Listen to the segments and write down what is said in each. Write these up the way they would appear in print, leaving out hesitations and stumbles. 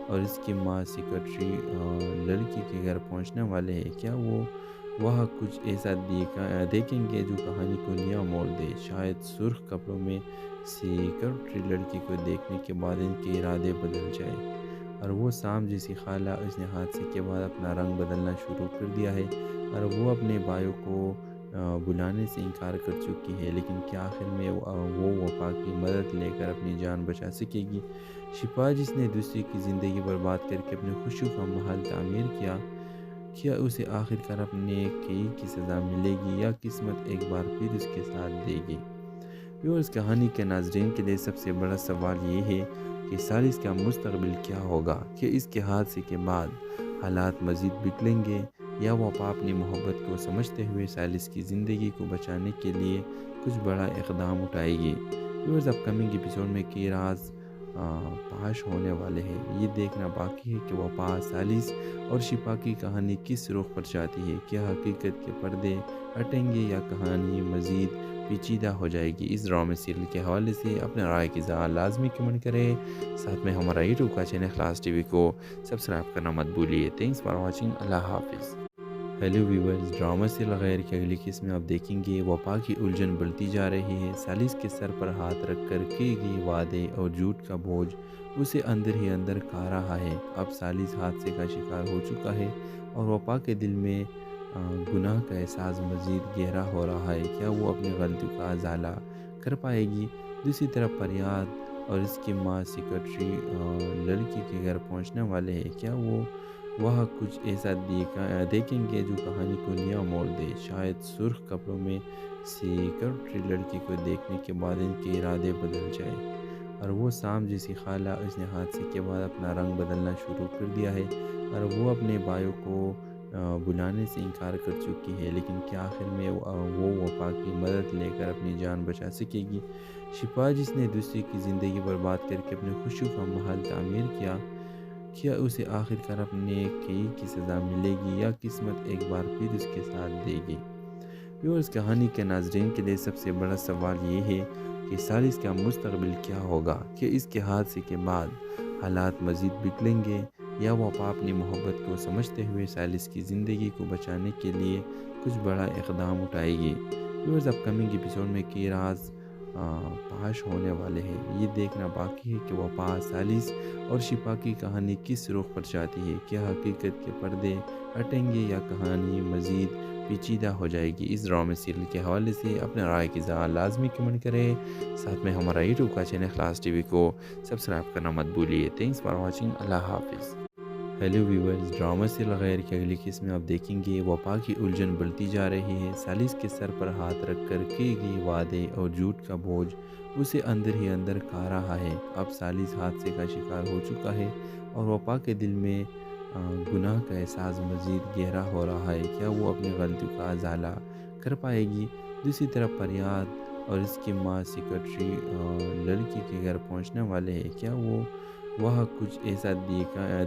اور اس کی ماں سیکرٹری لڑکی کے گھر پہنچنے والے ہیں۔ کیا وہ وہاں کچھ ایسا دیکھیں گے جو کہانی کو نیا موڑ دے؟ شاید سرخ کپڑوں میں سیکرٹری لڑکی کو دیکھنے کے بعد ان کے ارادے بدل جائے، اور وہ سام جیسی خالہ اس نے حادثے کے بعد اپنا رنگ بدلنا شروع کر دیا ہے، اور وہ اپنے بھائیوں کو بلانے سے انکار کر چکی ہے، لیکن کیا آخر میں وہ وفا کی مدد لے کر اپنی جان بچا سکے گی؟ شفا جس نے دوسری کی زندگی برباد کر کے اپنی خوشیوں کا محل تعمیر کیا اسے آخر کار اپنے کئی کی سزا ملے گی یا قسمت ایک بار پھر اس کے ساتھ دے گی؟ اس کہانی کے ناظرین کے لیے سب سے بڑا سوال یہ ہے کہ سالس کا مستقبل کیا ہوگا؟ کہ اس کے حادثے کے بعد حالات مزید بگڑیں گے یا وفا اپنی محبت کو سمجھتے ہوئے سالس کی زندگی کو بچانے کے لیے کچھ بڑا اقدام اٹھائے گی؟ اپ کمنگ ایپیسوڈ میں کئی راز پاش ہونے والے ہیں۔ یہ دیکھنا باقی ہے کہ وفا، سالس اور شفا کی کہانی کس رخ پر جاتی ہے۔ کیا حقیقت کے پردے ہٹیں گے یا کہانی مزید پیچیدہ ہو جائے گی؟ اس ڈرامے سیریل کے حوالے سے اپنے رائے کی اظہار لازمی کمنٹ کریں، ساتھ میں ہمارا یوٹیوب کا چینل خلاص ٹی وی کو سبسکرائب کرنا مت بھولیے۔ تھینکس فار واچنگ، اللہ حافظ۔ ہیلو ویورز، ڈرامہ سیریل غیر کی اگلی قسط میں آپ دیکھیں گے وفا کی الجھن بڑھتی جا رہی ہے۔ سالس کے سر پر ہاتھ رکھ کر کیے گئے وعدے اور جھوٹ کا بوجھ اسے اندر ہی اندر کھا رہا ہے۔ اب سالس حادثے کا شکار ہو چکا ہے اور وفا کے دل میں گناہ کا احساس مزید گہرا ہو رہا ہے۔ کیا وہ اپنی غلطیوں کا ازالہ کر پائے گی؟ دوسری طرف فریاد اور اس کی ماں سیکرٹری لڑکی کے گھر پہنچنے والے ہیں۔ کیا وہ وہاں کچھ ایسا دیکھیں گے جو کہانی کو نیا موڑ دے؟ شاید سرخ کپڑوں میں سیکرٹری لڑکی کو دیکھنے کے بعد ان کے ارادے بدل جائے، اور وہ سام جیسی خالہ اس نے حادثے کے بعد اپنا رنگ بدلنا شروع کر دیا ہے، اور وہ اپنے بھائیوں کو بلانے سے انکار کر چکی ہے، لیکن کیا آخر میں وہ وفا کی مدد لے کر اپنی جان بچا سکے گی؟ شفا جس نے دوسری کی زندگی برباد کر کے اپنی خوشیوں کا محل تعمیر کیا اسے آخر کار اپنے کئی کی سزا ملے گی یا قسمت ایک بار پھر اس کے ساتھ دے گی؟ اس کہانی کے ناظرین کے لیے سب سے بڑا سوال یہ ہے کہ سالس کا مستقبل کیا ہوگا؟ کہ اس کے حادثے کے بعد حالات مزید بگڑیں گے یا وفا اپنی محبت کو سمجھتے ہوئے سالس کی زندگی کو بچانے کے لیے کچھ بڑا اقدام اٹھائے گی؟ اپ کمنگ ایپیسوڈ میں کئی راز پاش ہونے والے ہیں۔ یہ دیکھنا باقی ہے کہ وفا، سالس اور شفا کی کہانی کس رخ پر جاتی ہے۔ کیا حقیقت کے پردے ہٹیں گے یا کہانی مزید پیچیدہ ہو جائے گی؟ اس ڈرامے سیریل کے حوالے سے اپنے رائے کی اظہار لازمی کمنٹ کریں، ساتھ میں ہمارا یوٹیوب کا چینل خلاص ٹی وی کو سبسکرائب کرنا مت بھولیے۔ تھینکس فار واچنگ، اللہ حافظ۔ ہیلو ویورز، ڈرامہ سیریل غیر کی اگلی قسط میں آپ دیکھیں گے وفا کی الجھن بڑھتی جا رہی ہے۔ سالس کے سر پر ہاتھ رکھ کر کیے گئے وعدے اور جھوٹ کا بوجھ اسے اندر ہی اندر کھا رہا ہے۔ اب سالس حادثے کا شکار ہو چکا ہے اور وفا کے دل میں گناہ کا احساس مزید گہرا ہو رہا ہے۔ کیا وہ اپنی غلطیوں کا ازالہ کر پائے گی؟ دوسری طرف فریاد اور اس کی ماں سیکرٹری لڑکی کے گھر پہنچنے والے ہیں۔ کیا وہ وہاں کچھ ایسا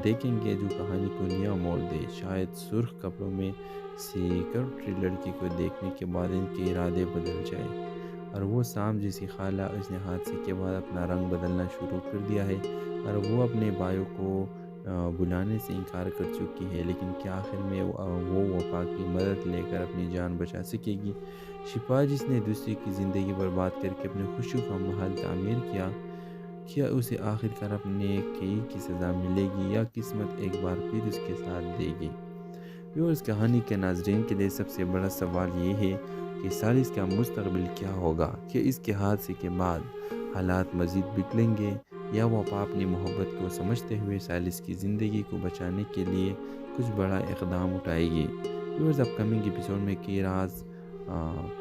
دیکھیں گے جو کہانی کو نیا موڑ دے؟ شاید سرخ کپڑوں میں سیکرٹری لڑکی کو دیکھنے کے بعد ان کے ارادے بدل جائے، اور وہ سام جیسی خالہ اس نے حادثے کے بعد اپنا رنگ بدلنا شروع کر دیا ہے، اور وہ اپنے بھائیوں کو بلانے سے انکار کر چکی ہے، لیکن کیا آخر میں وہ وفا کی مدد لے کر اپنی جان بچا سکے گی؟ شفا جس نے دوسری کی زندگی برباد کر کے اپنی خوشیوں کا محل تعمیر کیا اسے آخر کار اپنے کئی کی سزا ملے گی یا قسمت ایک بار پھر اس کے ساتھ دے گی؟ اس کہانی کے ناظرین کے لیے سب سے بڑا سوال یہ ہے کہ سالس کا مستقبل کیا ہوگا؟ کہ اس کے حادثے کے بعد حالات مزید بگڑیں گے یا وفا اپنی محبت کو سمجھتے ہوئے سالس کی زندگی کو بچانے کے لیے کچھ بڑا اقدام اٹھائے گی؟ اپ کمنگ ایپیسوڈ میں کئی راز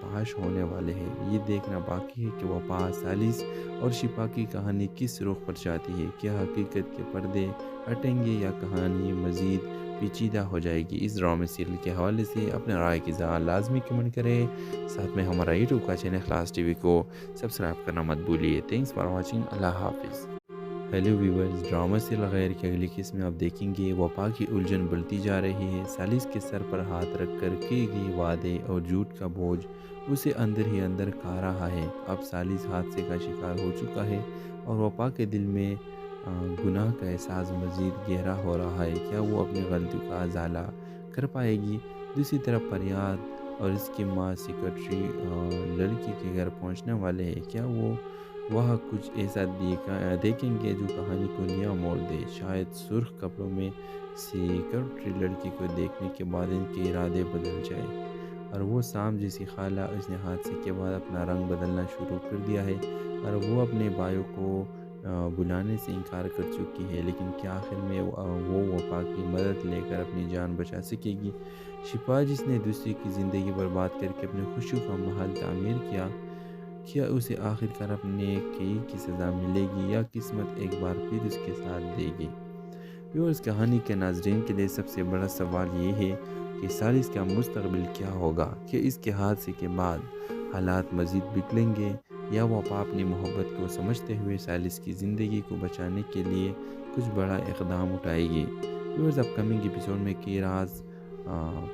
پاش ہونے والے ہیں۔ یہ دیکھنا باقی ہے کہ وفا، سالس اور شفا کی کہانی کس رخ پر جاتی ہے۔ کیا حقیقت کے پردے ہٹیں گے یا کہانی مزید پیچیدہ ہو جائے گی؟ اس ڈرامے سیریل کے حوالے سے اپنے رائے کی اظہار لازمی کمنٹ کریں، ساتھ میں ہمارا یوٹیوب کا چینل خلاص ٹی وی کو سبسکرائب کرنا مت بھولیے۔ تھینکس فار واچنگ، اللہ حافظ۔ ہیلو ویورز، ڈرامہ سیریل غیر کی اگلی قسط میں آپ دیکھیں گے وفا کی الجھن بڑھتی جا رہی ہے۔ سالس کے سر پر ہاتھ رکھ کر کیے گئے وعدے اور جھوٹ کا بوجھ اسے اندر ہی اندر کھا رہا ہے۔ اب سالس حادثے کا شکار ہو چکا ہے اور وفا کے دل میں گناہ کا احساس مزید گہرا ہو رہا ہے، کیا وہ اپنی غلطیوں کا ازالہ کر پائے گی؟ دوسری طرف فریاد اور اس کی ماں سیکرٹری لڑکی کے گھر پہنچنے والے ہیں، کیا وہ وہاں کچھ ایسا دیکھیں گے جو کہانی کو نیا موڑ دے؟ شاید سرخ کپڑوں میں سیکرٹری لڑکی کو دیکھنے کے بعد ان کے ارادے بدل جائے اور وہ سام جیسی خالہ اس نے حادثے کے بعد اپنا رنگ بدلنا شروع کر دیا ہے اور وہ اپنے بھائیوں کو بلانے سے انکار کر چکی ہے، لیکن کیا آخر میں وہ وفا کی مدد لے کر اپنی جان بچا سکے گی؟ شفا جس نے دوسری کی زندگی برباد کر کے اپنی خوشیوں کا محل تعمیر کیا اسے آخر کار اپنے کئی کی سزا ملے گی یا قسمت ایک بار پھر اس کے ساتھ دے گی؟ اس کہانی کے ناظرین کے لیے سب سے بڑا سوال یہ ہے کہ سالس کا مستقبل کیا ہوگا؟ کہ اس کے حادثے کے بعد حالات مزید بگڑیں گے یا وہ اپنی محبت کو سمجھتے ہوئے سالس کی زندگی کو بچانے کے لیے کچھ بڑا اقدام اٹھائے گی؟ اپ کمنگ ایپیسوڈ میں کئی راز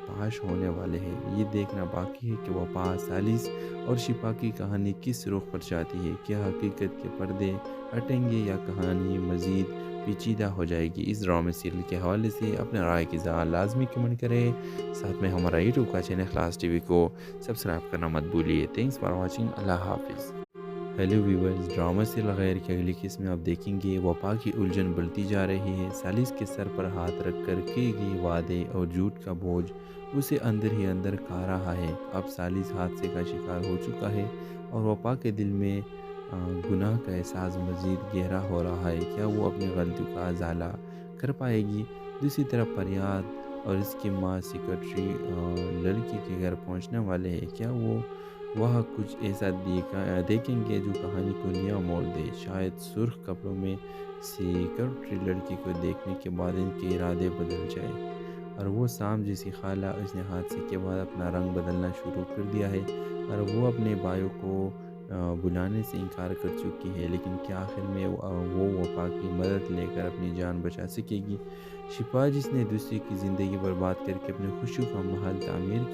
پاش ہونے والے ہیں۔ یہ دیکھنا باقی ہے کہ وفا، سالس اور شفا کی کہانی کس رخ پر جاتی ہے۔ کیا حقیقت کے پردے ہٹیں گے یا کہانی مزید پیچیدہ ہو جائے گی؟ اس ڈرامے سیریل کے حوالے سے اپنے رائے کی اظہار لازمی کمنٹ کریں، ساتھ میں ہمارا یوٹیوب کا چینل خلاص ٹی وی کو سبسکرائب کرنا مت بھولیے۔ تھینکس فار واچنگ، اللہ حافظ۔ ہیلو ویورز، ڈرامہ سیریل غیر کی اگلی قسط میں آپ دیکھیں گے وفا کی الجھن بڑھتی جا رہی ہے۔ سالس کے سر پر ہاتھ رکھ کر کیے گئے وعدے اور جھوٹ کا بوجھ اسے اندر ہی اندر کھا رہا ہے۔ اب سالس حادثے کا شکار ہو چکا ہے اور وفا کے دل میں گناہ کا احساس مزید گہرا ہو رہا ہے، کیا وہ اپنی غلطیوں کا ازالہ کر پائے گی؟ دوسری طرف فریاد اور اس کی ماں سیکرٹری لڑکی کے گھر پہنچنے والے ہیں، کیا وہ وہاں کچھ ایسا دیکھیں گے جو کہانی کو نیا موڑ دے؟ شاید سرخ کپڑوں میں سیکرٹری لڑکی کو دیکھنے کے بعد ان کے ارادے بدل جائے اور وہ سام جیسی خالہ اس نے حادثے کے بعد اپنا رنگ بدلنا شروع کر دیا ہے اور وہ اپنے بھائیوں کو بلانے سے انکار کر چکی ہے، لیکن کیا آخر میں وہ وفا کی مدد لے کر اپنی جان بچا سکے گی؟ شفا جس نے دوسری کی زندگی برباد کر کے اپنی خوشیوں کا محل تعمیر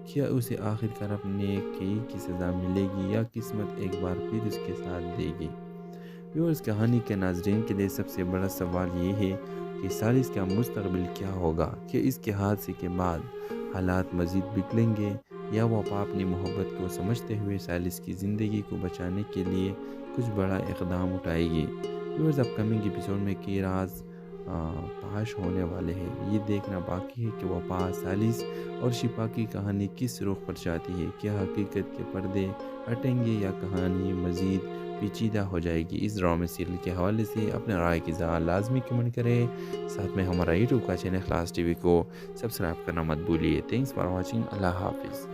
کیا اسے آخر کار اپنے کئی کی سزا ملے گی یا قسمت ایک بار پھر اس کے ساتھ دے گی؟ اس کہانی کے ناظرین کے لیے سب سے بڑا سوال یہ ہے کہ سالس کا مستقبل کیا ہوگا؟ کہ اس کے حادثے کے بعد حالات مزید بگڑیں گے یا وہ اپنی محبت کو سمجھتے ہوئے سالس کی زندگی کو بچانے کے لیے کچھ بڑا اقدام اٹھائے گی؟ اپ کمنگ ایپیسوڈ میں کئی راز پاش ہونے والے ہیں۔ یہ دیکھنا باقی ہے کہ وفا، سالس اور شفا کی کہانی کس رخ پر جاتی ہے۔ کیا حقیقت کے پردے ہٹیں گے یا کہانی مزید پیچیدہ ہو جائے گی؟ اس ڈرامے سیریل کے حوالے سے اپنے رائے کی اظہار لازمی کمنٹ کریں، ساتھ میں ہمارا یوٹیوب کا چینل خلاص ٹی وی کو سبسکرائب کرنا مت بھولیے۔ تھینکس فار واچنگ، اللہ حافظ۔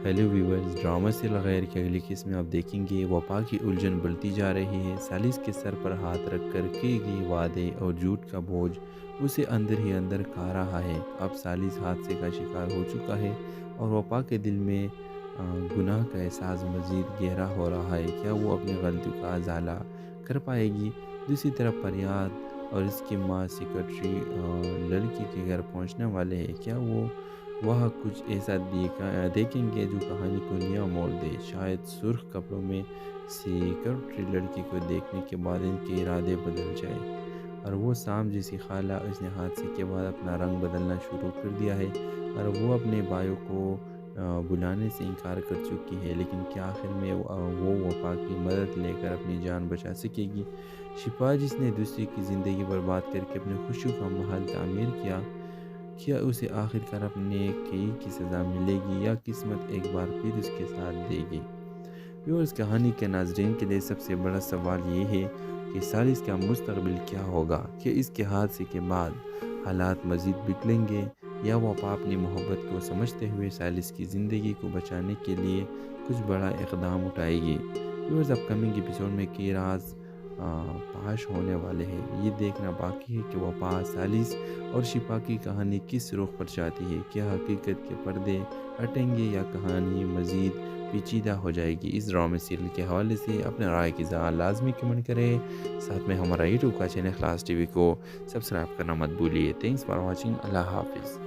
ہیلو ویورز، ڈرامہ سیریل غیر کی اگلی قسط میں آپ دیکھیں گے وفا کی الجھن بڑھتی جا رہی ہے۔ سالس کے سر پر ہاتھ رکھ کر کیے گئے وعدے اور جھوٹ کا بوجھ اسے اندر ہی اندر کھا رہا ہے۔ اب سالس حادثے کا شکار ہو چکا ہے اور وفا کے دل میں گناہ کا احساس مزید گہرا ہو رہا ہے، کیا وہ اپنی غلطیوں کا ازالہ کر پائے گی؟ دوسری طرف فریاد اور اس کی ماں سیکرٹری لڑکی کے گھر پہنچنے والے ہیں، کیا وہ وہاں کچھ ایسا دیکھیں گے جو کہانی کو نیا موڑ دے؟ شاید سرخ کپڑوں میں سیکرٹری لڑکی کو دیکھنے کے بعد ان کے ارادے بدل جائے اور وہ سام جیسی خالہ اس نے حادثے کے بعد اپنا رنگ بدلنا شروع کر دیا ہے اور وہ اپنے بھائیوں کو بلانے سے انکار کر چکی ہے، لیکن کیا آخر میں وہ وفا کی مدد لے کر اپنی جان بچا سکے گی؟ شفا جس نے دوسری کی زندگی برباد کر کے اپنی خوشیوں کا محل تعمیر کیا اسے آخر کار اپنے کئی کی سزا ملے گی یا قسمت ایک بار پھر اس کے ساتھ دے گی؟ اس کہانی کے ناظرین کے لیے سب سے بڑا سوال یہ ہے کہ سالس کا مستقبل کیا ہوگا؟ کہ اس کے حادثے کے بعد حالات مزید بگڑیں گے یا وہ اپنی محبت کو سمجھتے ہوئے سالس کی زندگی کو بچانے کے لیے کچھ بڑا اقدام اٹھائے گی؟ اپ کمنگ ایپیسوڈ میں کئی راز پاش ہونے والے ہیں۔ یہ دیکھنا باقی ہے کہ وفا، سالس اور شفا کی کہانی کس رخ پر جاتی ہے۔ کیا حقیقت کے پردے ہٹیں گے یا کہانی مزید پیچیدہ ہو جائے گی؟ اس ڈرامے سیریل کے حوالے سے اپنے رائے کی اظہار لازمی کمنٹ کریں، ساتھ میں ہمارا یوٹیوب کا چینل خلاص ٹی وی کو سبسکرائب کرنا مت بھولیے۔ تھینکس فار واچنگ، اللہ حافظ۔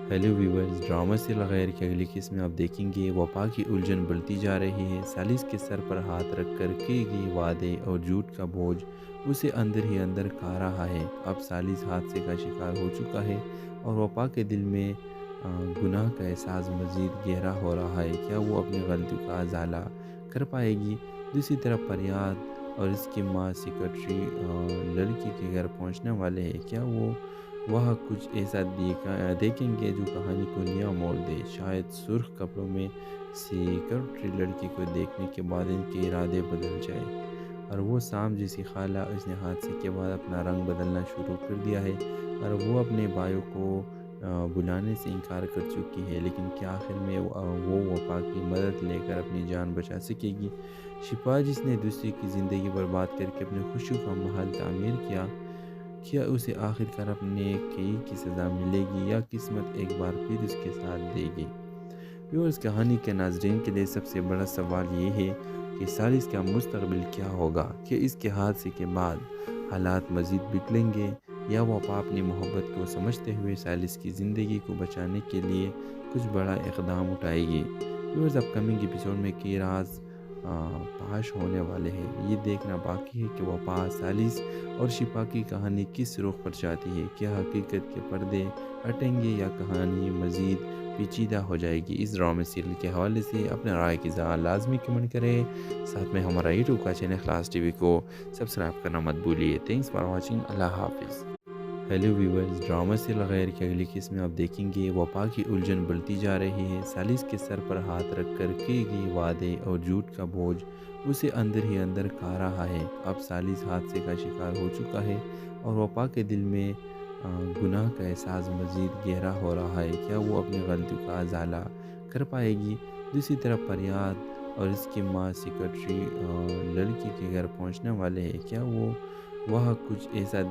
ہیلو ویورز، ڈرامہ سے غیر کی اگلی قسم میں آپ دیکھیں گے وفا کی الجھن بڑھتی جا رہی ہے۔ سالس کے سر پر ہاتھ رکھ کر کیے گئے وعدے اور جھوٹ کا بوجھ اسے اندر ہی اندر کھا رہا ہے۔ اب سالس حادثے کا شکار ہو چکا ہے اور وفا کے دل میں گناہ کا احساس مزید گہرا ہو رہا ہے۔ کیا وہ اپنی غلطیوں کا ازالہ کر پائے گی؟ دوسری طرف فریاد اور اس کی ماں سیکرٹری لڑکی کے گھر پہنچنے والے ہیں۔ کیا وہ وہاں کچھ ایسا دیکھیں گے جو کہانی کو نیا موڑ دے؟ شاید سرخ کپڑوں میں سیکرٹری لڑکی کو دیکھنے کے بعد ان کے ارادے بدل جائے اور وہ سام جیسی خالہ اس نے حادثے کے بعد اپنا رنگ بدلنا شروع کر دیا ہے اور وہ اپنے بھائیوں کو بلانے سے انکار کر چکی ہے، لیکن کیا آخر میں وہ وفا کی مدد لے کر اپنی جان بچا سکے گی؟ شفا جس نے دوسری کی زندگی برباد کر کے اپنی خوشیوں کا محل تعمیر کیا اسے آخر کار اپنے کئی کی سزا ملے گی یا قسمت ایک بار پھر اس کے ساتھ دے گی؟ اس کہانی کے ناظرین کے لیے سب سے بڑا سوال یہ ہے کہ سالس کا مستقبل کیا ہوگا؟ کہ اس کے حادثے کے بعد حالات مزید بگڑیں گے یا وفا اپنی محبت کو سمجھتے ہوئے سالس کی زندگی کو بچانے کے لیے کچھ بڑا اقدام اٹھائے گی؟ اپ کمنگ ایپیسوڈ میں کی راز پاش ہونے والے ہیں۔ یہ دیکھنا باقی ہے کہ وفا، سالس اور شفا کی کہانی کس رخ پر جاتی ہے۔ کیا حقیقت کے پردے ہٹیں گے یا کہانی مزید پیچیدہ ہو جائے گی؟ اس ڈرامے سیریل کے حوالے سے اپنے رائے کی اظہار لازمی کمنٹ کریں۔ ساتھ میں ہمارا یوٹیوب کا چینل خلاص ٹی وی کو سبسکرائب کرنا مت بھولیے۔ Thanks for watching. اللہ حافظ۔ ہیلو ویورز، ڈرامہ سے غیر کی اگلی قسم میں آپ دیکھیں گے وفا کی الجھن بڑھتی جا رہی ہے۔ سالس کے سر پر ہاتھ رکھ کر کیے گئے وعدے اور جھوٹ کا بوجھ اسے اندر ہی اندر کھا رہا ہے۔ اب سالس حادثے کا شکار ہو چکا ہے اور وفا کے دل میں گناہ کا احساس مزید گہرا ہو رہا ہے۔ کیا وہ اپنی غلطیوں کا ازالہ کر پائے گی؟ دوسری طرف فریاد اور اس کی ماں سیکرٹری لڑکی کے گھر پہنچنے والے ہیں۔ کیا وہ وہاں کچھ ایسا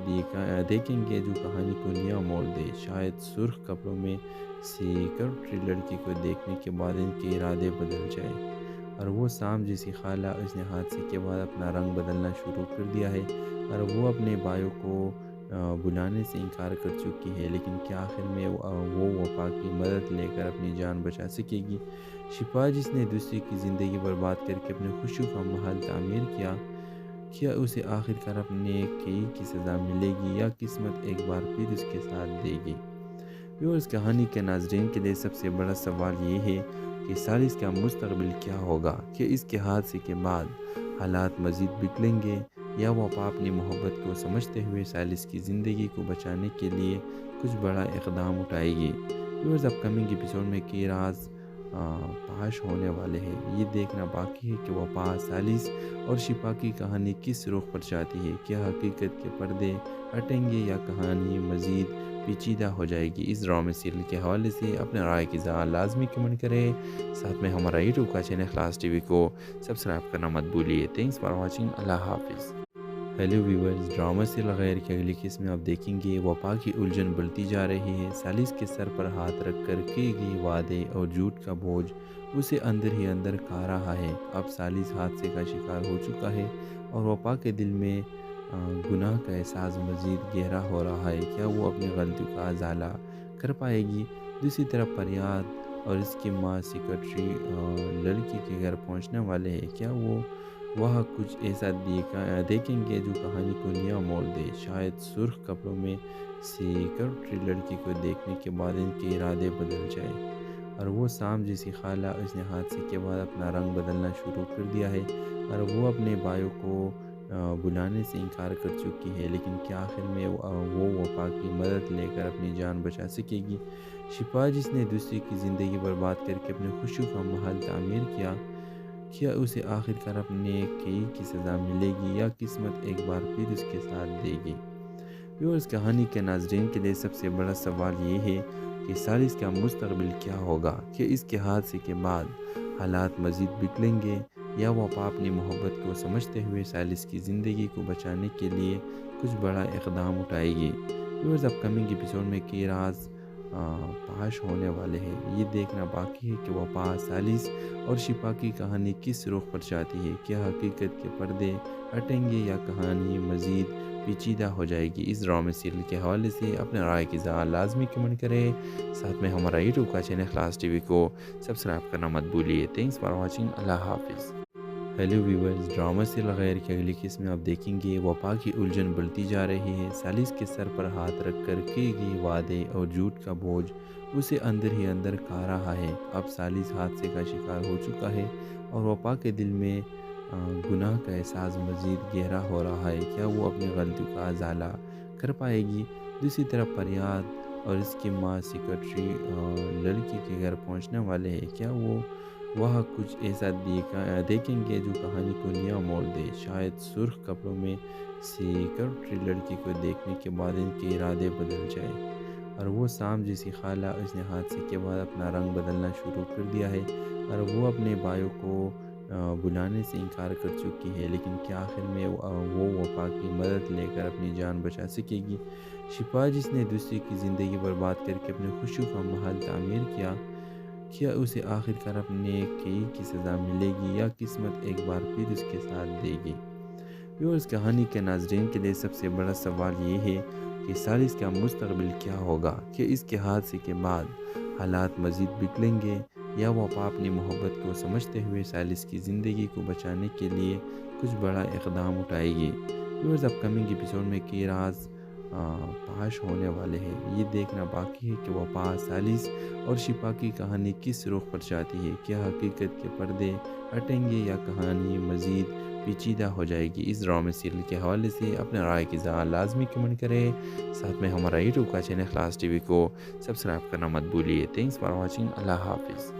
دیکھیں گے جو کہانی کو نیا موڑ دے؟ شاید سرخ کپڑوں میں سیکرٹری لڑکی کو دیکھنے کے بعد ان کے ارادے بدل جائے اور وہ سام جیسی خالہ اس نے حادثے کے بعد اپنا رنگ بدلنا شروع کر دیا ہے اور وہ اپنے بھائیوں کو بلانے سے انکار کر چکی ہے، لیکن کیا آخر میں وہ وفا کی مدد لے کر اپنی جان بچا سکے گی؟ شفا جس نے دوسری کی زندگی برباد کر کے اپنی خوشیوں کا محل تعمیر کیا اسے آخر کار اپنے کئی کی سزا ملے گی یا قسمت ایک بار پھر اس کے ساتھ دے گی؟ اس کہانی کے ناظرین کے لیے سب سے بڑا سوال یہ ہے کہ سالس کا مستقبل کیا ہوگا؟ کہ اس کے حادثے کے بعد حالات مزید بگڑیں گے یا وفا اپنی محبت کو سمجھتے ہوئے سالس کی زندگی کو بچانے کے لیے کچھ بڑا اقدام اٹھائے گی؟ اپ کمنگ ایپیسوڈ میں کی راز پاش ہونے والے ہیں۔ یہ دیکھنا باقی ہے کہ وفا، سالس اور شفا کی کہانی کس رخ پر جاتی ہے۔ کیا حقیقت کے پردے ہٹیں گے یا کہانی مزید پیچیدہ ہو جائے گی؟ اس ڈرامے سیریل کے حوالے سے اپنے رائے کی اظہار لازمی کمنٹ کریں۔ ساتھ میں ہمارا یوٹیوب کا چینل خلاص ٹی وی کو سبسکرائب کرنا مت بھولیے۔ Thanks for watching. اللہ حافظ۔ ہیلو ویورز، ڈرامہ سے غیر کی اگلی قسم میں آپ دیکھیں گے وفا کی الجھن بڑھتی جا رہی ہے۔ سالس کے سر پر ہاتھ رکھ کر کیے گئے وعدے اور جھوٹ کا بوجھ اسے اندر ہی اندر کھا رہا ہے۔ اب سالس حادثے کا شکار ہو چکا ہے اور وفا کے دل میں گناہ کا احساس مزید گہرا ہو رہا ہے۔ کیا وہ اپنی غلطیوں کا ازالہ کر پائے گی؟ دوسری طرف فریاد اور اس کی ماں سیکرٹری لڑکی کے گھر پہنچنے والے ہیں۔ کیا وہ وہاں کچھ ایسا دیکھیں گے جو کہانی کو نیا موڑ دے؟ شاید سرخ کپڑوں میں سیکرٹری لڑکی کو دیکھنے کے بعد ان کے ارادے بدل جائے اور وہ سام جیسی خالہ اس نے حادثے کے بعد اپنا رنگ بدلنا شروع کر دیا ہے اور وہ اپنے بھائیوں کو بلانے سے انکار کر چکی ہے، لیکن کیا آخر میں وہ وفا کی مدد لے کر اپنی جان بچا سکے گی؟ شفا جس نے دوسری کی زندگی برباد کر کے اپنی خوشیوں کا محل تعمیر کیا اسے آخر کار اپنے کئی کی سزا ملے گی یا قسمت ایک بار پھر اس کے ساتھ دے گی؟ اس کہانی کے ناظرین کے لیے سب سے بڑا سوال یہ ہے کہ سالس کا مستقبل کیا ہوگا؟ کہ اس کے حادثے کے بعد حالات مزید بگڑیں گے یا وفا اپنی محبت کو سمجھتے ہوئے سالس کی زندگی کو بچانے کے لیے کچھ بڑا اقدام اٹھائے گی؟ اپ کمنگ ایپیسوڈ میں کی راز پاش ہونے والے ہیں۔ یہ دیکھنا باقی ہے کہ وفا، سالس اور شفا کی کہانی کس رخ پر جاتی ہے۔ کیا حقیقت کے پردے ہٹیں گے یا کہانی مزید پیچیدہ ہو جائے گی۔ اس ڈرامے سیریل کے حوالے سے اپنے رائے کی لازمی کمنٹ کریں، ساتھ میں ہمارا یوٹیوب کا چینل خلاص ٹی وی کو سبسکرائب کرنا مت بھولیے۔ تھینکس فار واچنگ، اللہ حافظ۔ ہیلو ویورز، ڈرامہ سیریل غیر کی اگلی قسم میں آپ دیکھیں گے وفا کی الجھن بڑھتی جا رہی ہے۔ سالس کے سر پر ہاتھ رکھ کر کیے گئے وعدے اور جھوٹ کا بوجھ اسے اندر ہی اندر کھا رہا ہے۔ اب سالس حادثے کا شکار ہو چکا ہے اور وفا کے دل میں گناہ کا احساس مزید گہرا ہو رہا ہے۔ کیا وہ اپنی غلطیوں کا ازالہ کر پائے گی؟ دوسری طرف فریاد اور اس کی ماں سیکرٹری لڑکی کے گھر پہنچنے والے ہیں۔ کیا وہ وہاں کچھ ایسا دیکھیں گے جو کہانی کو نیا موڑ دے؟ شاید سرخ کپڑوں میں سیکرٹری لڑکی کو دیکھنے کے بعد ان کے ارادے بدل جائے اور وہ سام جیسی خالہ اس نے حادثے کے بعد اپنا رنگ بدلنا شروع کر دیا ہے اور وہ اپنے بھائیوں کو بلانے سے انکار کر چکی ہے، لیکن کیا آخر میں وہ وفا کی مدد لے کر اپنی جان بچا سکے گی؟ شفا جس نے دوسری کی زندگی برباد کر کے اپنی خوشیوں کا محل تعمیر کیا اسے آخر کار اپنے کی سزا ملے گی یا قسمت ایک بار پھر اس کے ساتھ دے گی؟ اس کہانی کے ناظرین کے لیے سب سے بڑا سوال یہ ہے کہ سالس کا مستقبل کیا ہوگا؟ کہ اس کے حادثے کے بعد حالات مزید بگڑیں گے یا وفا اپنی محبت کو سمجھتے ہوئے سالس کی زندگی کو بچانے کے لیے کچھ بڑا اقدام اٹھائے گی؟ اپ کمنگ ایپیسوڈ میں کی راز پاش ہونے والے ہیں۔ یہ دیکھنا باقی ہے کہ وفا، سالس اور شفا کی کہانی کس رخ پر جاتی ہے۔ کیا حقیقت کے پردے ہٹیں گے یا کہانی مزید پیچیدہ ہو جائے گی؟ اس ڈرامے سیریل کے حوالے سے اپنے رائے کی لازمی کمنٹ کریں، ساتھ میں ہمارا یوٹیوب کا چینل خلاص ٹی وی کو سبسکرائب کرنا مت بھولیے۔ تھینکس فار واچنگ، اللہ حافظ۔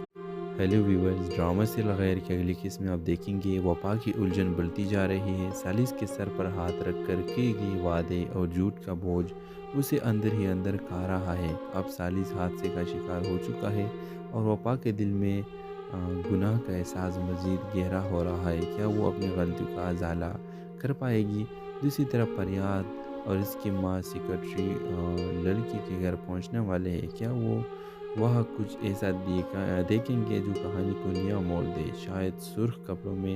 ہیلو ویورز، ڈرامہ سیریل غیر کی اگلی قسم میں آپ دیکھیں گے وفا کی الجھن بڑھتی جا رہی ہے۔ سالس کے سر پر ہاتھ رکھ کر کیے گئے وعدے اور جھوٹ کا بوجھ اسے اندر ہی اندر کھا رہا ہے۔ اب سالس حادثے کا شکار ہو چکا ہے اور وفا کے دل میں گناہ کا احساس مزید گہرا ہو رہا ہے۔ کیا وہ اپنی غلطیوں کا ازالہ کر پائے گی؟ دوسری طرف فریاد اور اس کی ماں سیکرٹری لڑکی کے گھر پہنچنے والے ہیں۔ کیا وہ وہاں کچھ ایسا دیکھیں گے جو کہانی کو نیا موڑ دے؟ شاید سرخ کپڑوں میں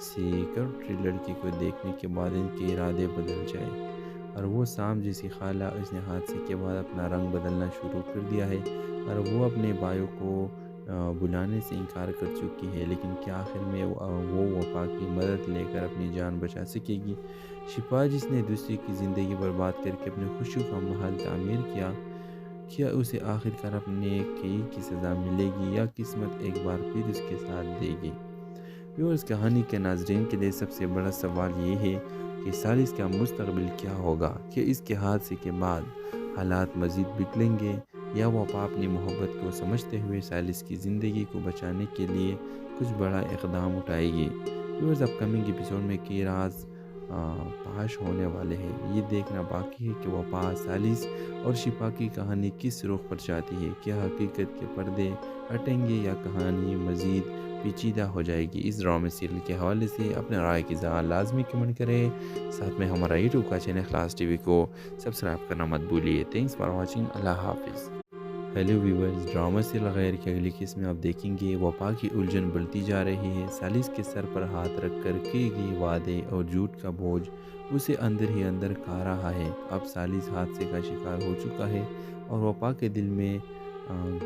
سیکرٹری لڑکی کو دیکھنے کے بعد ان کے ارادے بدل جائے اور وہ سام جیسی خالہ اس نے حادثے کے بعد اپنا رنگ بدلنا شروع کر دیا ہے اور وہ اپنے بھائیوں کو بلانے سے انکار کر چکی ہے، لیکن کیا آخر میں وہ وفا کی مدد لے کر اپنی جان بچا سکے گی؟ شفا جس نے دوسری کی زندگی برباد کر کے اپنی خوشیوں کا محل تعمیر کیا اسے آخر کار اپنے کی سزا ملے گی یا قسمت ایک بار پھر اس کے ساتھ دے گی؟ اس کہانی کے ناظرین کے لیے سب سے بڑا سوال یہ ہے کہ سالس کا مستقبل کیا ہوگا؟ کہ اس کے حادثے کے بعد حالات مزید بگڑیں گے یا وفا اپنی محبت کو سمجھتے ہوئے سالس کی زندگی کو بچانے کے لیے کچھ بڑا اقدام اٹھائے گی؟ اپ کمنگ ایپیسوڈ میں کی راز پاش ہونے والے ہیں۔ یہ دیکھنا باقی ہے کہ وفا، سالس اور شفا کی کہانی کس رخ پر جاتی ہے۔ کیا حقیقت کے پردے ہٹیں گے یا کہانی مزید پیچیدہ ہو جائے گی؟ اس ڈرامے سیریل کے حوالے سے اپنے رائے کی لازمی کمنٹ کریں، ساتھ میں ہمارا یوٹیوب کا چینل خلاص ٹی وی کو سبسکرائب کرنا مت بھولیے۔ تھینکس فار واچنگ، اللہ حافظ۔ ہیلو ویورز، ڈرامہ سیریل غیر کی اگلی قسم میں آپ دیکھیں گے وفا کی الجھن بڑھتی جا رہی ہے۔ سالس کے سر پر ہاتھ رکھ کر کیے گئے وعدے اور جھوٹ کا بوجھ اسے اندر ہی اندر کھا رہا ہے۔ اب سالس حادثے کا شکار ہو چکا ہے اور وفا کے دل میں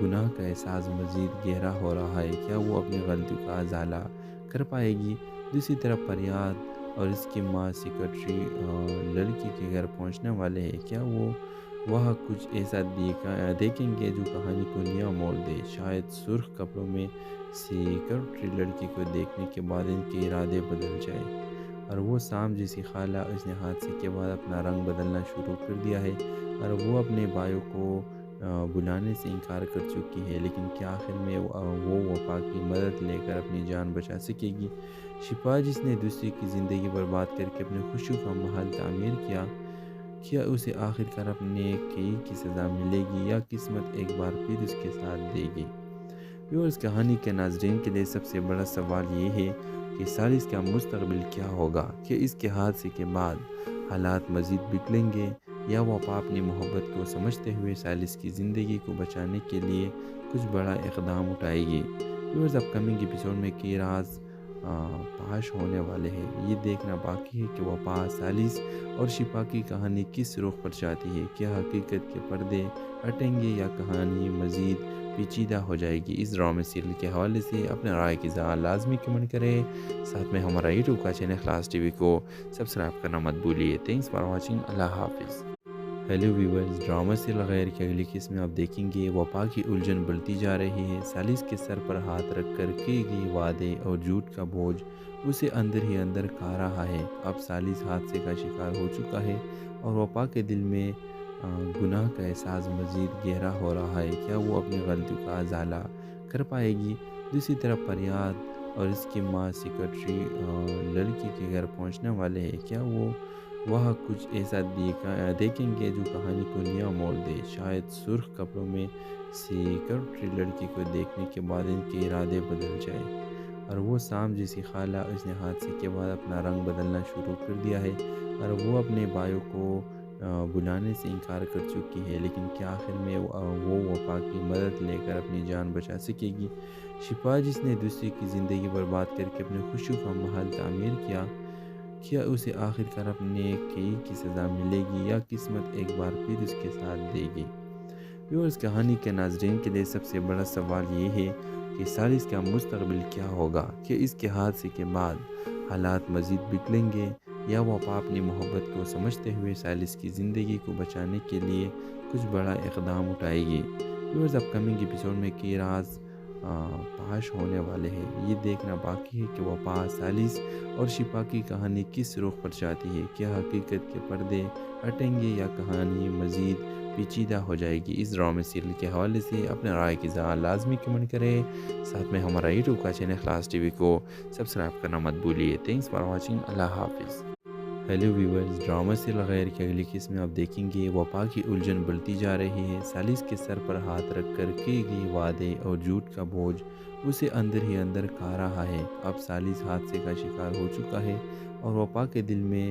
گناہ کا احساس مزید گہرا ہو رہا ہے۔ کیا وہ اپنی غلطیوں کا ازالہ کر پائے گی؟ دوسری طرف فریاد اور اس کی ماں سیکرٹری لڑکی کے گھر پہنچنے والے ہیں۔ کیا وہ وہاں کچھ ایسا دیکھیں گے جو کہانی کو نیا موڑ دے؟ شاید سرخ کپڑوں میں سیکرٹری لڑکی کو دیکھنے کے بعد ان کے ارادے بدل جائے اور وہ سام جیسی خالہ اس نے حادثے کے بعد اپنا رنگ بدلنا شروع کر دیا ہے اور وہ اپنے بھائیوں کو بلانے سے انکار کر چکی ہے، لیکن کیا آخر میں وہ وفا کی مدد لے کر اپنی جان بچا سکے گی؟ شفا جس نے دوسری کی زندگی برباد کر کے اپنی خوشیوں کا محل تعمیر کیا اسے آخر کار اپنے کی سزا ملے گی یا قسمت ایک بار پھر اس کے ساتھ دے گی؟ اس کہانی کے ناظرین کے لیے سب سے بڑا سوال یہ ہے کہ سالس کا مستقبل کیا ہوگا؟ کہ اس کے حادثے کے بعد حالات مزید بگڑیں گے یا وفا اپنی محبت کو سمجھتے ہوئے سالس کی زندگی کو بچانے کے لیے کچھ بڑا اقدام اٹھائے گی؟ اپ کمنگ ایپیسوڈ میں کی راز پاش ہونے والے ہیں۔ یہ دیکھنا باقی ہے کہ وفا، سالس اور شفا کی کہانی کس رخ پر جاتی ہے۔ کیا حقیقت کے پردے ہٹیں گے یا کہانی مزید پیچیدہ ہو جائے گی؟ اس ڈرامے سیریل کے حوالے سے اپنے رائے کی اظہار لازمی کمنٹ کریں۔ ساتھ میں ہمارا یوٹیوب کا چینل خلاص ٹی وی کو سبسکرائب کرنا مت بھولیے۔ Thanks for watching. اللہ حافظ۔ ہیلو ویورز، ڈرامہ سیریل غیر کی اگلی قسط میں آپ دیکھیں گے وفا کی الجھن بڑھتی جا رہی ہے۔ سالس کے سر پر ہاتھ رکھ کر کیے گئے وعدے اور جھوٹ کا بوجھ اسے اندر ہی اندر کھا رہا ہے۔ اب سالس حادثے کا شکار ہو چکا ہے اور وفا کے دل میں گناہ کا احساس مزید گہرا ہو رہا ہے۔ کیا وہ اپنی غلطیوں کا ازالہ کر پائے گی؟ دوسری طرف فریاد اور اس کی ماں سیکرٹری لڑکی کے گھر پہنچنے والے ہیں۔ کیا وہ وہاں کچھ ایسا دیکھیں گے جو کہانی کو نیا موڑ دے؟ شاید سرخ کپڑوں میں سیکرٹری لڑکی کو دیکھنے کے بعد ان کے ارادے بدل جائے اور وہ سام جیسی خالہ اس نے حادثے کے بعد اپنا رنگ بدلنا شروع کر دیا ہے اور وہ اپنے بھائیوں کو بلانے سے انکار کر چکی ہے۔ لیکن کیا آخر میں وہ وفا کی مدد لے کر اپنی جان بچا سکے گی؟ شفا جس نے دوسری کی زندگی برباد کر کے اپنی خوشیوں کا محل تعمیر کیا اسے آخر کار اپنے کئی کی سزا ملے گی یا قسمت ایک بار پھر اس کے ساتھ دے گی؟ ویورز، کہانی کے ناظرین کے لیے سب سے بڑا سوال یہ ہے کہ سالس کا مستقبل کیا ہوگا؟ کہ اس کے حادثے کے بعد حالات مزید بگڑیں گے یا وہ اپنی محبت کو سمجھتے ہوئے سالس کی زندگی کو بچانے کے لیے کچھ بڑا اقدام اٹھائے گی؟ ویورز، اپ کمنگ ایپیسوڈ میں کئی راز پاش ہونے والے ہیں۔ یہ دیکھنا باقی ہے کہ وفا، سالس اور شفا کی کہانی کس رخ پر جاتی ہے۔ کیا حقیقت کے پردے ہٹیں گے یا کہانی مزید پیچیدہ ہو جائے گی؟ اس ڈرامے سیریل کے حوالے سے اپنے رائے کی اظہار لازمی کمنٹ کریں۔ ساتھ میں ہمارا یوٹیوب کا چینل خلاص ٹی وی کو سبسکرائب کرنا مت بھولیے۔ Thanks for watching. اللہ حافظ۔ ہیلو ویورز، ڈرامہ سیریل غیر کی اگلی قسط میں آپ دیکھیں گے وفا کی الجھن بڑھتی جا رہی ہے۔ سالس کے سر پر ہاتھ رکھ کر کیے گئے وعدے اور جھوٹ کا بوجھ اسے اندر ہی اندر کھا رہا ہے۔ اب سالس حادثے کا شکار ہو چکا ہے اور وفا کے دل میں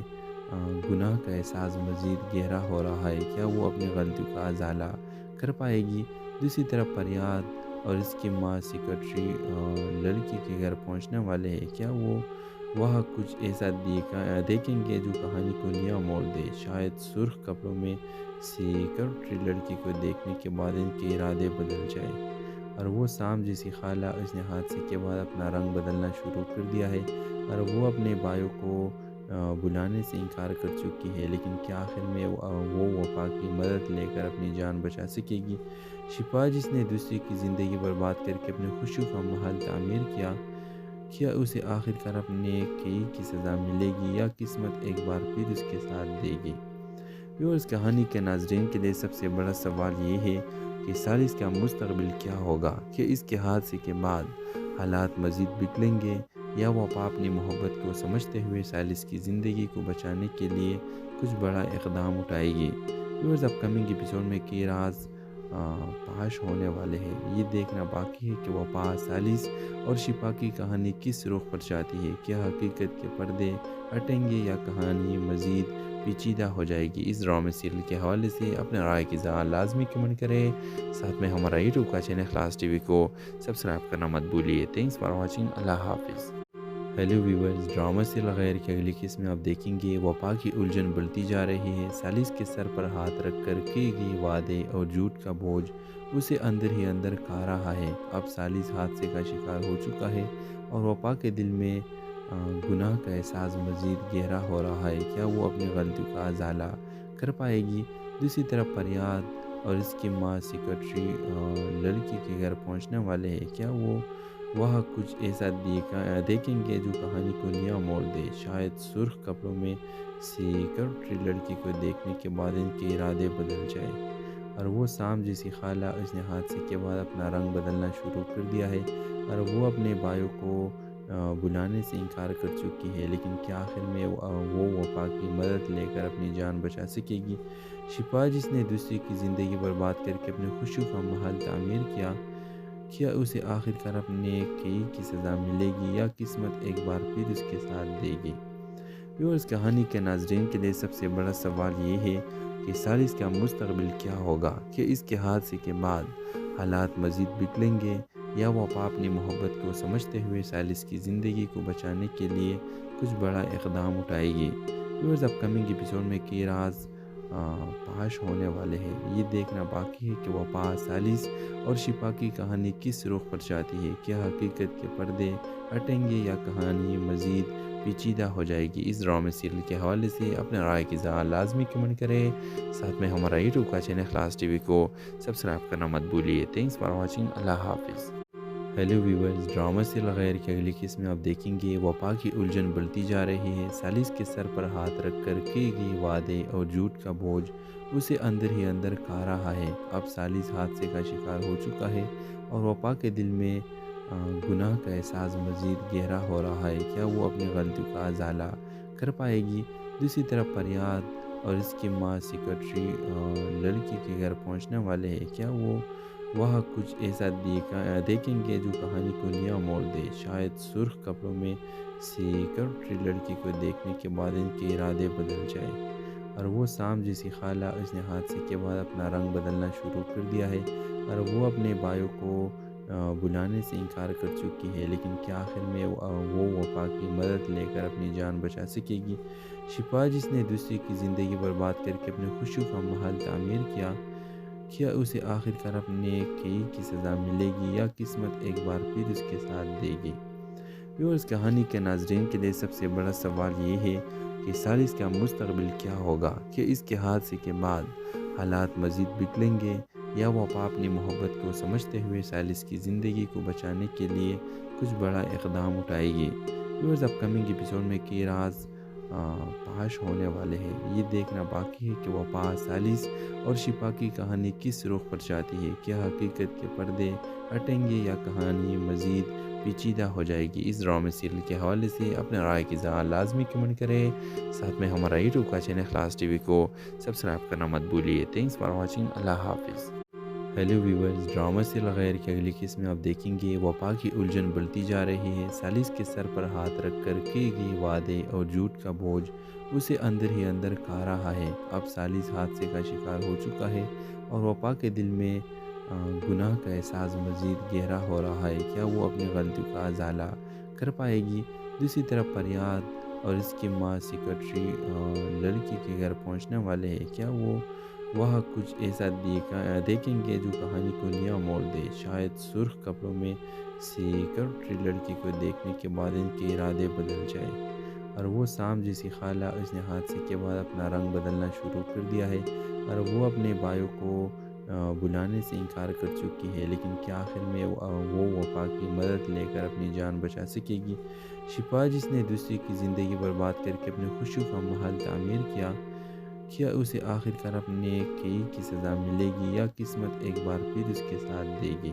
گناہ کا احساس مزید گہرا ہو رہا ہے۔ کیا وہ اپنی غلطیوں کا ازالہ کر پائے گی؟ دوسری طرف فریاد اور اس کی ماں سیکرٹری لڑکی کے گھر پہنچنے والے ہیں۔ کیا وہ وہاں کچھ ایسا دیکھیں گے جو کہانی کو نیا موڑ دے؟ شاید سرخ کپڑوں میں سیکرٹری لڑکی کو دیکھنے کے بعد ان کے ارادے بدل جائے اور وہ سام جیسی خالہ اس نے حادثے کے بعد اپنا رنگ بدلنا شروع کر دیا ہے اور وہ اپنے بھائیوں کو بلانے سے انکار کر چکی ہے۔ لیکن کیا آخر میں وہ وفا کی مدد لے کر اپنی جان بچا سکے گی؟ شفا جس نے دوسری کی زندگی برباد کر کے اپنی خوشیوں کا محل تعمیر کیا اسے آخر کار اپنے کئی کی سزا ملے گی یا قسمت ایک بار پھر اس کے ساتھ دے گی؟ ویورز، کہانی کے ناظرین کے لیے سب سے بڑا سوال یہ ہے کہ سالس کا مستقبل کیا ہوگا؟ کہ اس کے حادثے کے بعد حالات مزید بگڑیں گے یا وہ اپنی محبت کو سمجھتے ہوئے سالس کی زندگی کو بچانے کے لیے کچھ بڑا اقدام اٹھائے گی؟ ویورز، اپ کمنگ ایپیسوڈ میں کئی راز پاش ہونے والے ہیں۔ یہ دیکھنا باقی ہے کہ وفا، سالس اور شفا کی کہانی کس رخ پر جاتی ہے۔ کیا حقیقت کے پردے ہٹیں گے یا کہانی مزید پیچیدہ ہو جائے گی؟ اس ڈرامے سیریل کے حوالے سے اپنے رائے کی اظہار لازمی کمنٹ کریں۔ ساتھ میں ہمارا یوٹیوب کا چینل خلاص ٹی وی کو سبسکرائب کرنا مت بھولیے۔ Thanks for watching. اللہ حافظ۔ ہیلو ویورز، ڈرامہ سیریل غیر کی اگلی قسط میں آپ دیکھیں گے وفا کی الجھن بڑھتی جا رہی ہے۔ سالس کے سر پر ہاتھ رکھ کر کیے گئے وعدے اور جھوٹ کا بوجھ اسے اندر ہی اندر کھا رہا ہے۔ اب سالس حادثے کا شکار ہو چکا ہے اور وفا کے دل میں گناہ کا احساس مزید گہرا ہو رہا ہے۔ کیا وہ اپنی غلطیوں کا ازالہ کر پائے گی؟ دوسری طرف فریاد اور اس کی ماں سیکرٹری لڑکی کے گھر پہنچنے والے ہیں۔ کیا وہ وہاں کچھ ایسا دیکھیں گے جو کہانی کو نیا موڑ دے؟ شاید سرخ کپڑوں میں سیکرٹری لڑکی کو دیکھنے کے بعد ان کے ارادے بدل جائے اور وہ سام جیسی خالہ اس نے حادثے کے بعد اپنا رنگ بدلنا شروع کر دیا ہے اور وہ اپنے بھائیوں کو بلانے سے انکار کر چکی ہے۔ لیکن کیا آخر میں وہ وفا کی مدد لے کر اپنی جان بچا سکے گی؟ شفا جس نے دوسری کی زندگی برباد کر کے اپنی خوشیوں کا محل تعمیر کیا اسے آخر کار اپنے کئی کی سزا ملے گی یا قسمت ایک بار پھر اس کے ساتھ دے گی؟ ویورز، کہانی کے ناظرین کے لیے سب سے بڑا سوال یہ ہے کہ سالس کا مستقبل کیا ہوگا؟ کہ اس کے حادثے کے بعد حالات مزید بگڑیں گے یا وفا اپنی محبت کو سمجھتے ہوئے سالس کی زندگی کو بچانے کے لیے کچھ بڑا اقدام اٹھائے گی؟ ویورز اپ کمنگ ایپیسوڈ میں کی راز پاش ہونے والے ہیں۔ یہ دیکھنا باقی ہے کہ وفا، سالس اور شفا کی کہانی کس رخ پر جاتی ہے۔ کیا حقیقت کے پردے ہٹیں گے یا کہانی مزید پیچیدہ ہو جائے گی؟ اس ڈرامے سیریل کے حوالے سے اپنے رائے کی اظہار لازمی کمنٹ کریں۔ ساتھ میں ہمارا یوٹیوب کا چینل خلاص ٹی وی کو سبسکرائب کرنا مت بھولیے۔ Thanks for watching. اللہ حافظ۔ ہیلو ویورز، ڈرامہ سیریل غیر کی اگلی قسط میں آپ دیکھیں گے وفا کی الجھن بڑھتی جا رہی ہے۔ سالس کے سر پر ہاتھ رکھ کر کیے گئے وعدے اور جھوٹ کا بوجھ اسے اندر ہی اندر کھا رہا ہے۔ اب سالس حادثے کا شکار ہو چکا ہے اور وفا کے دل میں گناہ کا احساس مزید گہرا ہو رہا ہے۔ کیا وہ اپنی غلطیوں کا ازالہ کر پائے گی؟ دوسری طرف فریاد اور اس کی ماں سیکرٹری لڑکی کے گھر پہنچنے والے ہیں۔ کیا وہ وہاں کچھ ایسا دیکھیں گے جو کہانی کو نیا موڑ دے؟ شاید سرخ کپڑوں میں سیکرٹری لڑکی کو دیکھنے کے بعد ان کے ارادے بدل جائے اور وہ سام جیسی خالہ اس نے حادثے کے بعد اپنا رنگ بدلنا شروع کر دیا ہے اور وہ اپنے بھائیوں کو بلانے سے انکار کر چکی ہے۔ لیکن کیا آخر میں وہ وفا کی مدد لے کر اپنی جان بچا سکے گی؟ شفا جس نے دوسری کی زندگی برباد کر کے اپنے خوشیوں کا محل تعمیر کیا اسے آخر کار اپنے کئی کی سزا ملے گی یا قسمت ایک بار پھر اس کے ساتھ دے گی؟ ویورز، کہانی کے ناظرین کے لیے سب سے بڑا سوال یہ ہے کہ سالس کا مستقبل کیا ہوگا؟ کہ اس کے حادثے کے بعد حالات مزید بگڑیں گے یا وفا اپنی محبت کو سمجھتے ہوئے سالس کی زندگی کو بچانے کے لیے کچھ بڑا اقدام اٹھائے گی؟ ویورز، اپ کمنگ ایپیسوڈ میں کی راز پاش ہونے والے ہیں۔ یہ دیکھنا باقی ہے کہ وفا، سالس اور شفا کی کہانی کس رخ پر جاتی ہے۔ کیا حقیقت کے پردے ہٹیں گے یا کہانی مزید پیچیدہ ہو جائے گی؟ اس ڈرامے سیریل کے حوالے سے اپنے رائے کی اظہار لازمی کمنٹ کریں۔ ساتھ میں ہمارا یوٹیوب کا چینل خلاص ٹی وی کو سبسکرائب کرنا مت بھولیے۔ Thanks for watching. اللہ حافظ۔ ہیلو ویورز، ڈرامہ سیریل غیر کی اگلی قسط میں آپ دیکھیں گے وفا کی الجھن بڑھتی جا رہی ہے۔ سالس کے سر پر ہاتھ رکھ کر کیے گئے وعدے اور جھوٹ کا بوجھ اسے اندر ہی اندر کھا رہا ہے۔ اب سالس حادثے کا شکار ہو چکا ہے اور وفا کے دل میں گناہ کا احساس مزید گہرا ہو رہا ہے۔ کیا وہ اپنی غلطیوں کا ازالہ کر پائے گی؟ دوسری طرف فریاد اور اس کی ماں سیکرٹری لڑکی کے گھر پہنچنے والے ہیں۔ کیا وہ وہاں کچھ ایسا دیکھیں گے جو کہانی کو نیا موڑ دے؟ شاید سرخ کپڑوں میں سیکرٹری لڑکی کو دیکھنے کے بعد ان کے ارادے بدل جائے اور وہ سام جیسی خالہ اس نے حادثے کے بعد اپنا رنگ بدلنا شروع کر دیا ہے اور وہ اپنے بھائیوں کو بلانے سے انکار کر چکی ہے۔ لیکن کیا آخر میں وہ وفا کی مدد لے کر اپنی جان بچا سکے گی؟ شفا جس نے دوسری کی زندگی برباد کر کے اپنے خوشیوں کا محل تعمیر کیا اسے آخر کار اپنے کئی کی سزا ملے گی یا قسمت ایک بار پھر اس کے ساتھ دے گی؟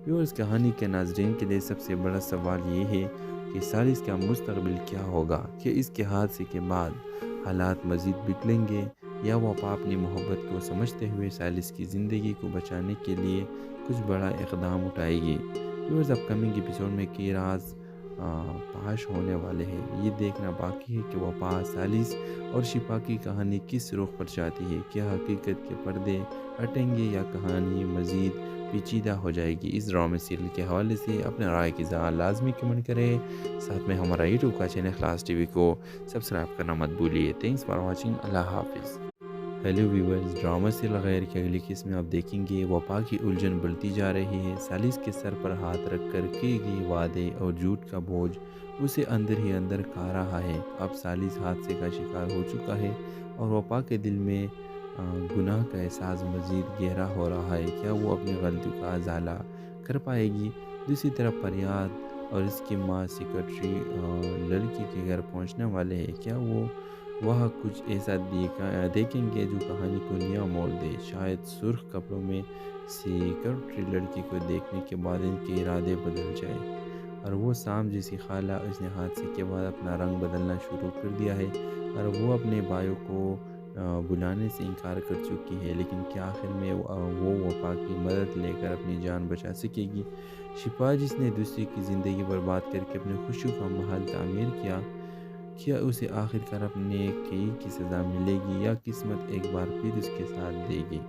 ویورز، کہانی کے ناظرین کے لیے سب سے بڑا سوال یہ ہے کہ سالس کا مستقبل کیا ہوگا؟ کہ اس کے حادثے کے بعد حالات مزید بگڑیں گے یا وفا اپنی محبت کو سمجھتے ہوئے سالس کی زندگی کو بچانے کے لیے کچھ بڑا اقدام اٹھائے گی؟ ویورز، اپ کمنگ ایپیسوڈ میں کی راز پاش ہونے والے ہیں۔ یہ دیکھنا باقی ہے کہ وفا، سالس اور شفا کی کہانی کس رخ پر جاتی ہے۔ کیا حقیقت کے پردے ہٹیں گے یا کہانی مزید پیچیدہ ہو جائے گی؟ اس ڈرامے سیریل کے حوالے سے اپنے رائے کی اظہار لازمی کمنٹ کریں۔ ساتھ میں ہمارا یوٹیوب کا چینل خلاص ٹی وی کو سبسکرائب کرنا مت بھولیے۔ Thanks for watching. اللہ حافظ۔ ہیلو ویورز، ڈرامہ سیریل غیر کی اگلی قسط میں آپ دیکھیں گے وفا کی الجھن بڑھتی جا رہی ہے۔ سالس کے سر پر ہاتھ رکھ کر کیے گئے وعدے اور جھوٹ کا بوجھ اسے اندر ہی اندر کھا رہا ہے۔ اب سالس حادثے کا شکار ہو چکا ہے اور وفا کے دل میں گناہ کا احساس مزید گہرا ہو رہا ہے۔ کیا وہ اپنی غلطیوں کا ازالہ کر پائے گی؟ دوسری طرف فریاد اور اس کی ماں سیکرٹری لڑکی کے گھر پہنچنے والے ہیں۔ کیا وہ وہاں کچھ ایسا دیکھیں گے جو کہانی کو نیا موڑ دے؟ شاید سرخ کپڑوں میں سیکرٹری لڑکی کو دیکھنے کے بعد ان کے ارادے بدل جائے اور وہ سام جیسی خالہ اس نے حادثے کے بعد اپنا رنگ بدلنا شروع کر دیا ہے اور وہ اپنے بھائیوں کو بلانے سے انکار کر چکی ہے۔ لیکن کیا آخر میں وہ وفا کی مدد لے کر اپنی جان بچا سکے گی؟ شفا جس نے دوسری کی زندگی برباد کر کے اپنے خوشیوں کا محل تعمیر کیا اسے آخر کار اپنے کئی کی سزا ملے گی یا قسمت ایک بار پھر اس کے ساتھ دے گی؟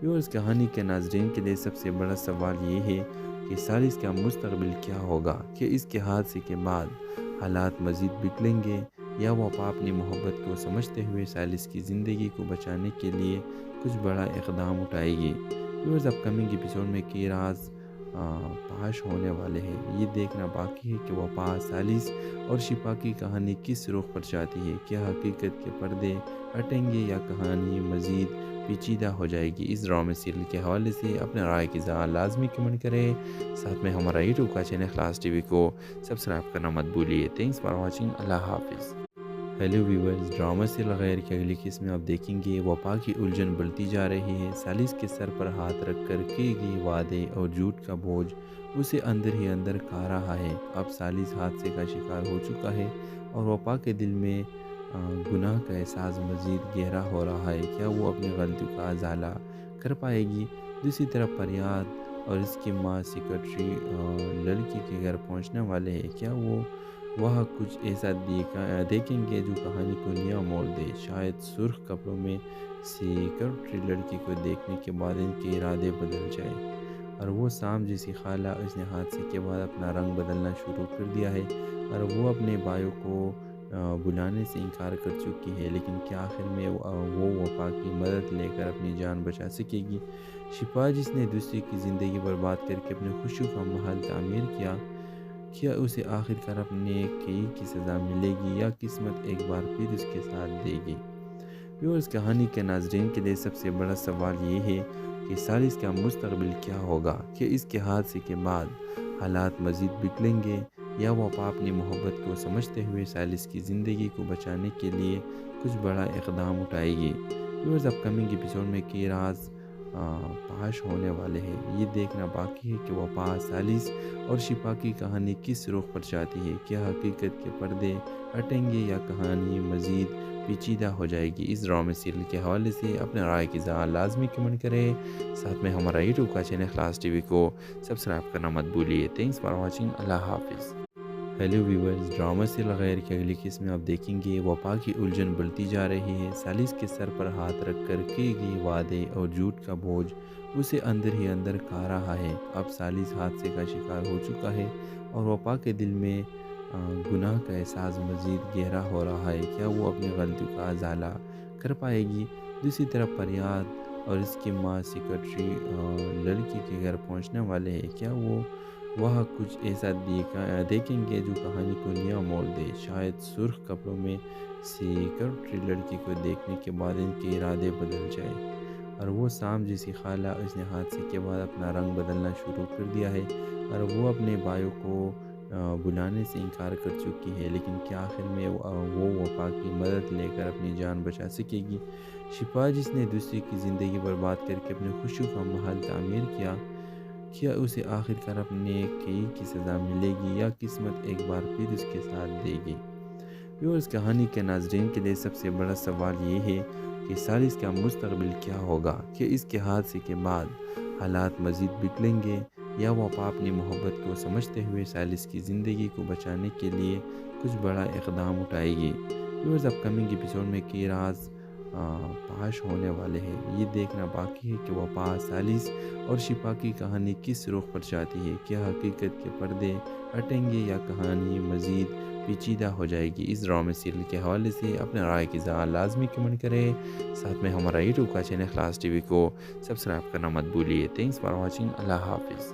ویورز، کہانی کے ناظرین کے لیے سب سے بڑا سوال یہ ہے کہ سالس کا مستقبل کیا ہوگا، کہ اس کے حادثے کے بعد حالات مزید بگڑیں گے یا وفا اپنی محبت کو سمجھتے ہوئے سالس کی زندگی کو بچانے کے لیے کچھ بڑا اقدام اٹھائے گی۔ ویورز اپ کمنگ ایپیسوڈ میں کئی راز پاش ہونے والے ہیں۔ یہ دیکھنا باقی ہے کہ وفا، سالس اور شفا کی کہانی کس رخ پر جاتی ہے۔ کیا حقیقت کے پردے ہٹیں گے یا کہانی مزید پیچیدہ ہو جائے گی؟ اس ڈرامے سیریل کے حوالے سے اپنے رائے کی اظہار لازمی کمنٹ کریں۔ ساتھ میں ہمارا یوٹیوب کا چینل خلاص ٹی وی کو سبسکرائب کرنا مت بھولیے۔ Thanks for watching. اللہ حافظ۔ ہیلو ویورز، ڈرامہ سیریل غیر کی اگلی قسط میں آپ دیکھیں گے وفا کی الجھن بڑھتی جا رہی ہے۔ سالس کے سر پر ہاتھ رکھ کر کیے گئے وعدے اور جھوٹ کا بوجھ اسے اندر ہی اندر کھا رہا ہے۔ اب سالس حادثے کا شکار ہو چکا ہے اور وفا کے دل میں گناہ کا احساس مزید گہرا ہو رہا ہے۔ کیا وہ اپنی غلطیوں کا ازالہ کر پائے گی؟ دوسری طرف فریاد اور اس کی ماں سیکرٹری لڑکی کے گھر پہنچنے والے ہیں۔ کیا وہ وہاں کچھ ایسا دیکھیں گے جو کہانی کو نیا موڑ دے؟ شاید سرخ کپڑوں میں سیکرٹری لڑکی کو دیکھنے کے بعد ان کے ارادے بدل جائے اور وہ سام جیسی خالہ اس نے حادثے کے بعد اپنا رنگ بدلنا شروع کر دیا ہے اور وہ اپنے بھائیوں کو بلانے سے انکار کر چکی ہے۔ لیکن کیا آخر میں وہ وفا کی مدد لے کر اپنی جان بچا سکے گی؟ شفا جس نے دوسرے کی زندگی برباد کر کے اپنی خوشیوں کا محل تعمیر کیا اسے آخر کار اپنے کئی کی سزا ملے گی یا قسمت ایک بار پھر اس کے ساتھ دے گی؟ ویورز، کہانی کے ناظرین کے لیے سب سے بڑا سوال یہ ہے کہ سالس کا مستقبل کیا ہوگا، کہ اس کے حادثے کے بعد حالات مزید بگڑیں گے یا وفا اپنی محبت کو سمجھتے ہوئے سالس کی زندگی کو بچانے کے لیے کچھ بڑا اقدام اٹھائے گی؟ ویورز اپ کمنگ ایپیسوڈ میں کئی راز پاش ہونے والے ہیں۔ یہ دیکھنا باقی ہے کہ وفا، سالس اور شفا کی کہانی کس رخ پر جاتی ہے۔ کیا حقیقت کے پردے ہٹیں گے یا کہانی مزید پیچیدہ ہو جائے گی؟ اس ڈرامے سیریل کے حوالے سے اپنے رائے کی اظہار لازمی کمنٹ کریں۔ ساتھ میں ہمارا یوٹیوب کا چینل خلاص ٹی وی کو سبسکرائب کرنا مت بھولیے۔ Thanks for watching. اللہ حافظ۔ ہیلو ویورز، ڈرامہ سیریل غیر کی اگلی قسط میں آپ دیکھیں گے وفا کی الجھن بڑھتی جا رہی ہے۔ سالس کے سر پر ہاتھ رکھ کر کیے گئے وعدے اور جھوٹ کا بوجھ اسے اندر ہی اندر کھا رہا ہے۔ اب سالس حادثے کا شکار ہو چکا ہے اور وفا کے دل میں گناہ کا احساس مزید گہرا ہو رہا ہے۔ کیا وہ اپنی غلطیوں کا ازالہ کر پائے گی؟ دوسری طرف فریاد اور اس کی ماں سیکرٹری لڑکی کے گھر پہنچنے والے ہیں۔ کیا وہ وہاں کچھ ایسا دیکھیں گے جو کہانی کو نیا موڑ دے؟ شاید سرخ کپڑوں میں سیکرٹری لڑکی کو دیکھنے کے بعد ان کے ارادے بدل جائے اور وہ سام جیسی خالہ اس نے حادثے کے بعد اپنا رنگ بدلنا شروع کر دیا ہے اور وہ اپنے بھائیوں کو بلانے سے انکار کر چکی ہے۔ لیکن کیا آخر میں وہ وفا کی مدد لے کر اپنی جان بچا سکے گی؟ شفا جس نے دوسرے کی زندگی برباد کر کے اپنی خوشیوں کا محل تعمیر کیا اسے آخر کار اپنے کئی کی سزا ملے گی یا قسمت ایک بار پھر اس کے ساتھ دے گی؟ ویورز، کہانی کے ناظرین کے لیے سب سے بڑا سوال یہ ہے کہ سالس کا مستقبل کیا ہوگا، کہ اس کے حادثے کے بعد حالات مزید بگڑیں گے یا وفا اپنی محبت کو سمجھتے ہوئے سالس کی زندگی کو بچانے کے لیے کچھ بڑا اقدام اٹھائے گی؟ ویورز اپ کمنگ ایپیسوڈ میں کئی راز پاش ہونے والے ہیں۔ یہ دیکھنا باقی ہے کہ وفا، سالس اور شفا کی کہانی کس رخ پر جاتی ہے۔ کیا حقیقت کے پردے ہٹیں گے یا کہانی مزید پیچیدہ ہو جائے گی؟ اس ڈرامے سیریل کے حوالے سے اپنے رائے کی اظہار لازمی کمنٹ کریں۔ ساتھ میں ہمارا یوٹیوب کا چینل خلاص ٹی وی کو سبسکرائب کرنا مت بھولیے۔ Thanks for watching. اللہ حافظ۔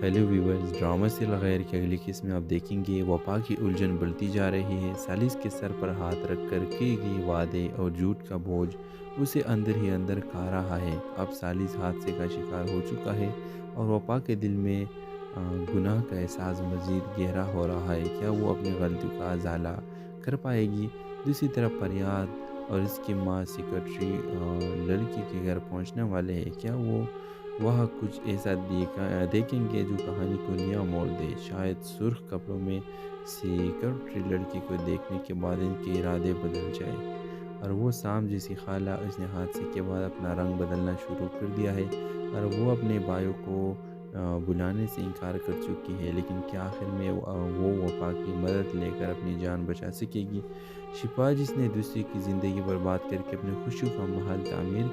ہیلو ویورز، ڈرامہ سیریل غیر کی اگلی قسط میں آپ دیکھیں گے وفا کی الجھن بڑھتی جا رہی ہے۔ سالس کے سر پر ہاتھ رکھ کر کیے گئے وعدے اور جھوٹ کا بوجھ اسے اندر ہی اندر کھا رہا ہے۔ اب سالس حادثے کا شکار ہو چکا ہے اور وفا کے دل میں گناہ کا احساس مزید گہرا ہو رہا ہے۔ کیا وہ اپنی غلطیوں کا ازالہ کر پائے گی؟ دوسری طرف فریاد اور اس کی ماں سیکرٹری لڑکی کے گھر پہنچنے والے ہیں۔ کیا وہ وہاں کچھ ایسا دیکھیں گے جو کہانی کو نیا موڑ دے؟ شاید سرخ کپڑوں میں سیکرٹری لڑکی کو دیکھنے کے بعد ان کے ارادے بدل جائے اور وہ سام جیسی خالہ اس نے حادثے کے بعد اپنا رنگ بدلنا شروع کر دیا ہے اور وہ اپنے بھائیوں کو بلانے سے انکار کر چکی ہے۔ لیکن کیا آخر میں وہ وفا کی مدد لے کر اپنی جان بچا سکے گی؟ شفا جس نے دوسرے کی زندگی برباد کر کے اپنی خوشیوں کا محل تعمیر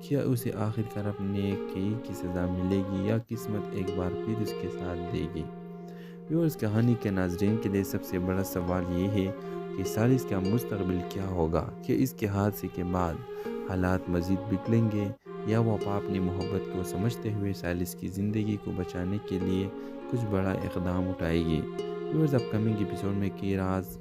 کیا اسے آخر کار اپنے کی سزا ملے گی یا قسمت ایک بار پھر اس کے ساتھ دے گی؟ ویورز، کہانی کے ناظرین کے لیے سب سے بڑا سوال یہ ہے کہ سالس کا مستقبل کیا ہوگا؟ کہ اس کے حادثے کے بعد حالات مزید بگڑیں گے یا وفا اپنی محبت کو سمجھتے ہوئے سالس کی زندگی کو بچانے کے لیے کچھ بڑا اقدام اٹھائے گی؟ ویورز، اپ کمنگ ایپیسوڈ میں کی راز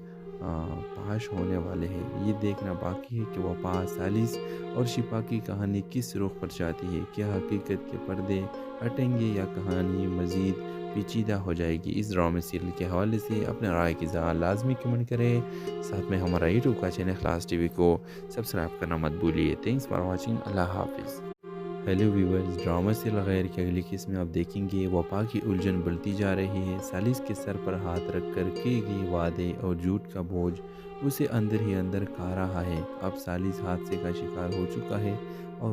پاش ہونے والے ہیں۔ یہ دیکھنا باقی ہے کہ وفا، سالس اور شفا کی کہانی کس رخ پر جاتی ہے۔ کیا حقیقت کے پردے ہٹیں گے یا کہانی مزید پیچیدہ ہو جائے گی؟ اس ڈرامے سیریل کے حوالے سے اپنے رائے کی اظہار لازمی کمنٹ کریں۔ ساتھ میں ہمارا یوٹیوب کا چینل اخلاص ٹی وی کو سبسکرائب کرنا مت بھولیے۔ Thanks for watching. اللہ حافظ۔ ہیلو ویورز، ڈرامہ سیریل غیر کی اگلی قسط میں آپ دیکھیں گے وفا کی الجھن بڑھتی جا رہی ہے۔ سالس کے سر پر ہاتھ رکھ کر کیے گئے وعدے اور جھوٹ کا بوجھ اسے اندر ہی اندر کھا رہا ہے۔ اب سالس حادثے کا شکار ہو چکا ہے اور